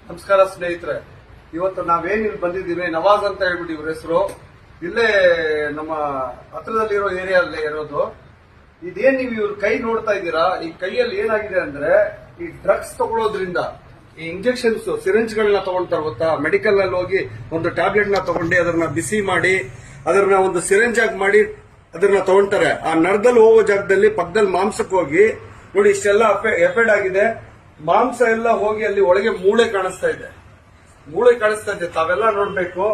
ನಮಸ್ಕಾರ ಸ್ನೇಹಿತರೆ, ಇವತ್ತು ನಾವೇನ್ ಇಲ್ಲಿ ಬಂದಿದ್ದೀವಿ, ನವಾಜ್ ಅಂತ ಹೇಳ್ಬಿಟ್ಟು ಇವ್ರ ಹೆಸರು. ಇಲ್ಲೇ ನಮ್ಮ ಹತ್ರದಲ್ಲಿರೋ ಏರಿಯಾದಲ್ಲಿ ಇರೋದು. ಇದೇನ್ ನೀವು ಇವ್ರ ಕೈ ನೋಡ್ತಾ ಇದ್ದೀರಾ, ಈ ಕೈಯಲ್ಲಿ ಏನಾಗಿದೆ ಅಂದ್ರೆ ಈ ಡ್ರಗ್ಸ್ ತಗೊಳ್ಳೋದ್ರಿಂದ ಈ ಇಂಜೆಕ್ಷನ್ಸ್ ಸಿರಿಂಜ್ ಗಳನ್ನ ತಗೊಳ್ತಾರೆ ಗೊತ್ತಾ. ಮೆಡಿಕಲ್ ನಲ್ಲಿ ಹೋಗಿ ಒಂದು ಟ್ಯಾಬ್ಲೆಟ್ ನ ತಗೊಂಡು ಅದನ್ನ ಬಿಸಿ ಮಾಡಿ ಅದನ್ನ ಒಂದು ಸಿರಿಂಜ್ ಆಗಿ ಮಾಡಿ ಅದನ್ನ ತಗೊಂತಾರೆ. ಆ ನರದಲ್ಲಿ ಹೋಗೋ ಜಾಗದಲ್ಲಿ ಪಕ್ಕದಲ್ಲಿ ಮಾಂಸಕ್ಕೆ ಹೋಗಿ ನೋಡಿ ಇಷ್ಟೆಲ್ಲ ಎಫೆಡ್ ಆಗಿದೆ. ಮಾಂಸ ಎಲ್ಲ ಹೋಗಿ ಅಲ್ಲಿ ಒಳಗೆ ಮೂಳೆ ಕಾಣಿಸ್ತಾ ಇದೆ. ತಾವೆಲ್ಲ ನೋಡ್ಬೇಕು.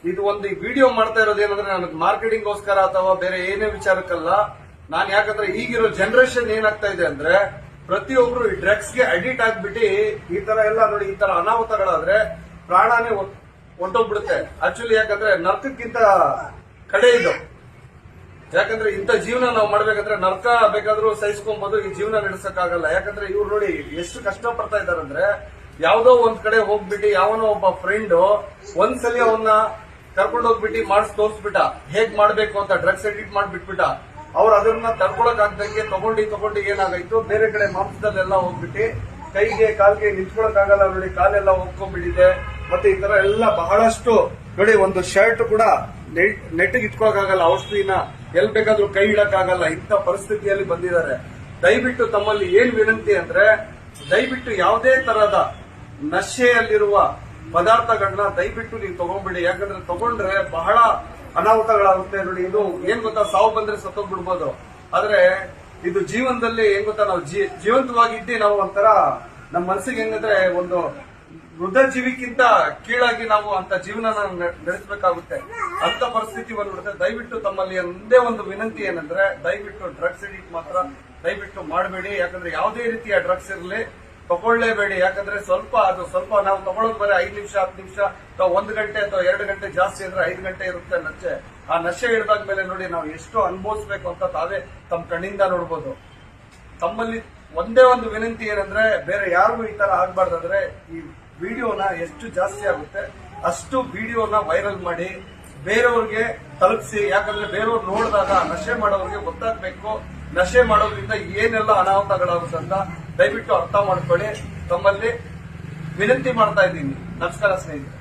ಇದು ಒಂದು ವಿಡಿಯೋ ಮಾಡ್ತಾ ಇರೋದೇನಂದ್ರೆ ನನಗೆ ಮಾರ್ಕೆಟಿಂಗ್ ಗೋಸ್ಕರ ಅಥವಾ ಬೇರೆ ಏನೇ ವಿಚಾರಕ್ಕಲ್ಲ. ನಾನು ಯಾಕಂದ್ರೆ ಈಗಿರೋ ಜನರೇಷನ್ ಏನಾಗ್ತಾ ಇದೆ ಅಂದ್ರೆ ಪ್ರತಿಯೊಬ್ರು ಈ ಡ್ರಗ್ಸ್ ಗೆ ಅಡಿಕ್ಟ್ ಆಗ್ಬಿಟ್ಟು ಈ ತರ ಎಲ್ಲ ನೋಡಿ, ಈ ತರ ಅನಾಹುತಗಳಾದ್ರೆ ಪ್ರಾಣನೇ ಹೊಂಟೋಗ್ಬಿಡುತ್ತೆ. ಆಕ್ಚುಲಿ ಯಾಕಂದ್ರೆ ನರ್ಕಕ್ಕಿಂತ ಕಡೆ ಇದು. ಯಾಕಂದ್ರೆ ಇಂಥ ಜೀವನ ನಾವು ಮಾಡ್ಬೇಕಂದ್ರೆ ನರ್ಕ ಬೇಕಾದ್ರೂ ಸಹಿಸ್ಕೊಬಹುದು, ಈ ಜೀವನ ನಡೆಸಕ್ಕಾಗಲ್ಲ. ಯಾಕಂದ್ರೆ ಇವ್ರು ನೋಡಿ ಎಷ್ಟು ಕಷ್ಟ ಪಡ್ತಾ ಇದಾರಂದ್ರೆ, ಯಾವ್ದೋ ಒಂದ್ ಕಡೆ ಹೋಗ್ಬಿಟ್ಟು ಯಾವನೋ ಒಬ್ಬ ಫ್ರೆಂಡ್ ಒಂದ್ಸಲಿ ಅವನ್ನ ಕರ್ಕೊಂಡು ಹೋಗ್ಬಿಟ್ಟು ಮಾಡಿಸ್ ತೋರ್ಸ್ಬಿಟ್ಟ ಹೇಗ್ ಮಾಡ್ಬೇಕು ಅಂತ, ಡ್ರಗ್ಸ್ ಎಡಿಟ್ ಮಾಡ್ಬಿಟ್ಬಿಟ್ಟ. ಅವ್ರು ಅದನ್ನ ತಡ್ಕೊಳಕ್ ಆಗ್ದಂಗೆ ತಗೊಂಡು ಏನಾಗಾಯ್ತು, ಬೇರೆ ಕಡೆ ಮಾಂಸದಲ್ಲೆಲ್ಲ ಹೋಗ್ಬಿಟ್ಟು ಕೈಗೆ ಕಾಲ್ಗೆ ನಿಂತ್ಕೊಳಕ್ ಆಗಲ್ಲ ನೋಡಿ, ಕಾಲೆಲ್ಲ ಹೋಗ್ಕೊಂಡ್ಬಿಟ್ಟಿದೆ. ಮತ್ತೆ ಈ ತರ ಎಲ್ಲ ಬಹಳಷ್ಟು ನೋಡಿ, ಒಂದು ಶರ್ಟ್ ಕೂಡ ನೆಟ್ಟಿಗೆ ಇಟ್ಕೊಳಕ್ಕಾಗಲ್ಲ, ಔಷಧಿನ ಎಲ್ ಬೇಕಾದ್ರೂ ಕೈ ಇಡಕ್ಕಾಗಲ್ಲ, ಇಂಥ ಪರಿಸ್ಥಿತಿಯಲ್ಲಿ ಬಂದಿದ್ದಾರೆ. ದಯವಿಟ್ಟು ತಮ್ಮಲ್ಲಿ ಏನ್ ವಿನಂತಿ ಅಂದ್ರೆ, ದಯವಿಟ್ಟು ಯಾವುದೇ ತರಹದ ನಶೆಯಲ್ಲಿರುವ ಪದಾರ್ಥಗಳನ್ನ ದಯವಿಟ್ಟು ನೀವು ತಗೊಂಡ್ಬಿಡಿ. ಯಾಕಂದ್ರೆ ತಗೊಂಡ್ರೆ ಬಹಳ ಅನಾಹುತಗಳಾಗುತ್ತೆ ನೋಡಿ. ಇದು ಏನ್ ಗೊತ್ತಾ, ಸಾವು ಬಂದ್ರೆ ಸತ್ತೋಗ್ಬಿಡ್ಬೋದು, ಆದ್ರೆ ಇದು ಜೀವನದಲ್ಲಿ ಏನ್ ಗೊತ್ತಾ, ನಾವು ಜೀವಂತವಾಗಿದ್ದಿ ನಾವು ಒಂಥರ ನಮ್ಮ ಮನಸ್ಸಿಗೆ ಹೆಂಗಂದ್ರೆ ಒಂದು ಮೃತ ಜೀವಿಕ್ಕಿಂತ ಕೀಳಾಗಿ ನಾವು ಅಂತ ಜೀವನ ನಡೆಸಬೇಕಾಗುತ್ತೆ. ಅಂತ ಪರಿಸ್ಥಿತಿ ಬಂದ್ಬಿಡುತ್ತೆ. ದಯವಿಟ್ಟು ತಮ್ಮಲ್ಲಿ ಒಂದೇ ಒಂದು ವಿನಂತಿ ಏನಂದ್ರೆ, ದಯವಿಟ್ಟು ಡ್ರಗ್ಸ್ ಎಡಿಟ್ ಮಾತ್ರ ದಯವಿಟ್ಟು ಮಾಡಬೇಡಿ. ಯಾಕಂದ್ರೆ ಯಾವುದೇ ರೀತಿಯ ಡ್ರಗ್ಸ್ ಇರಲಿ ತಗೊಳ್ಳೇಬೇಡಿ. ಯಾಕಂದ್ರೆ ಸ್ವಲ್ಪ ನಾವು ತಗೊಳ್ಳೋದು ಬರೀ 5 ನಿಮಿಷ 10 ನಿಮಿಷ ಅಥವಾ 1 ಗಂಟೆ ಅಥವಾ 2 ಗಂಟೆ, ಜಾಸ್ತಿ ಅಂದ್ರೆ 5 ಗಂಟೆ ಇರುತ್ತೆ ನಶೆ. ಆ ನಶೆ ಹಿಡಿದಾದ್ಮೇಲೆ ನೋಡಿ ನಾವು ಎಷ್ಟು ಅನುಭವಿಸ್ಬೇಕು ಅಂತ ತಾವೇ ತಮ್ಮ ಕಣ್ಣಿಂದ ನೋಡ್ಬೋದು. ತಮ್ಮಲ್ಲಿ ಒಂದೇ ಒಂದು ವಿನಂತಿ ಏನಂದ್ರೆ, ಬೇರೆ ಯಾರಿಗೂ ಈ ತರ ಆಗ್ಬಾರ್ದಂದ್ರೆ ಈ ವಿಡಿಯೋನ ಎಷ್ಟು ಜಾಸ್ತಿ ಆಗುತ್ತೆ ಅಷ್ಟು ವಿಡಿಯೋನ ವೈರಲ್ ಮಾಡಿ ಬೇರೆಯವ್ರಿಗೆ ತಲುಪಿಸಿ. ಯಾಕಂದ್ರೆ ಬೇರೆಯವ್ರು ನೋಡಿದಾಗ ನಶೆ ಮಾಡೋರಿಗೆ ಗೊತ್ತಾಗ್ಬೇಕು, ನಶೆ ಮಾಡೋದ್ರಿಂದ ಏನೆಲ್ಲ ಅನಾಹುತಗಳಾಗುತ್ತೆ ಅಂತ ದಯವಿಟ್ಟು ಅರ್ಥ ಮಾಡ್ಕೊಳ್ಳಿ. ತಮ್ಮಲ್ಲಿ ವಿನಂತಿ ಮಾಡ್ತಾ ಇದ್ದೀನಿ. ನಮಸ್ಕಾರ ಸ್ನೇಹಿತರೆ.